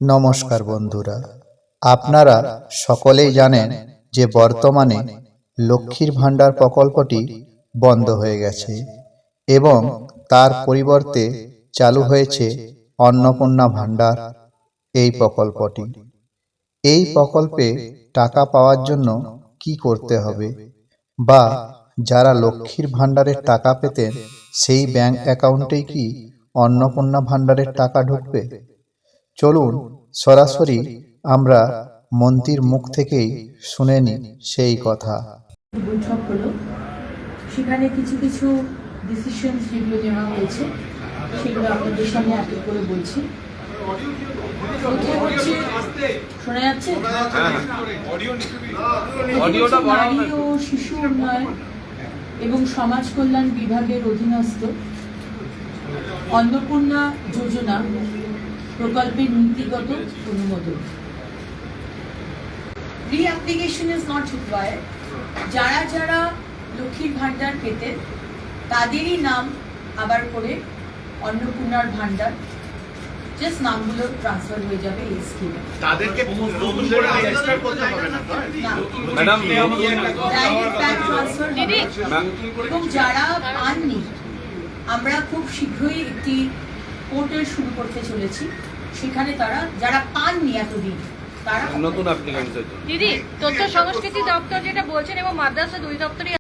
নমস্কার বন্ধুরা, আপনারা সকলেই জানেন যে বর্তমানে লক্ষ্মীর ভাণ্ডার প্রকল্পটি বন্ধ হয়ে গেছে এবং তার পরিবর্তে চালু হয়েছে অন্নপূর্ণা ভাণ্ডার এই প্রকল্পটি। এই প্রকল্পে টাকা পাওয়ার জন্য কি করতে হবে বা যারা লক্ষ্মীর ভাণ্ডারের টাকা পেতেন সেই ব্যাংক অ্যাকাউন্টেই কি অন্নপূর্ণা ভাণ্ডারের টাকা ঢুকবে? চলুন সরাসরি আমরা মন্ত্রীর মুখ থেকেই শুনে নিই সেই কথা। বৈঠক হলো, সেখানে কিছু কিছু ডিসিশন যেগুলো নেওয়া হয়েছে সেগুলো আপনাদের সামনে এক এক করে বলছি। প্রথম হচ্ছে, শোনা যাচ্ছে? নারী ও শিশু উন্নয়ন এবং সমাজ কল্যাণ বিভাগের অধীনস্থ অন্নপূর্ণা যোজনা প্রকল্পের নীতিগত অনুমোদন। রি-অ্যাপ্লিকেশন ইজ নট রিকোয়ার্ড। যারা যারা লক্ষ্মীর ভাণ্ডার পেতেন তাদেরই নাম আবার করে অন্নপূর্ণার ভাণ্ডার জাস্ট নামগুলো ট্রান্সফার হয়ে যাবে এই স্কিমে। তাদেরকে নতুন করে রেজিস্টার করতে হবে না ম্যাডাম, ডাইরেক্ট ব্যাংক ট্রান্সফার হবে। এবং যারা পাননি, আমরা খুব শীঘ্রই একটি পোর্টাল শুরু করতে চলেছি, সেখানে তারা যারা পাননি এতদিন তারা নতুন অ্যাপ্লিকেন্টদের দিদি, তথ্য সংস্কৃতি দপ্তর যেটা বলছেন এবং মাদ্রাসা দুই দপ্তরই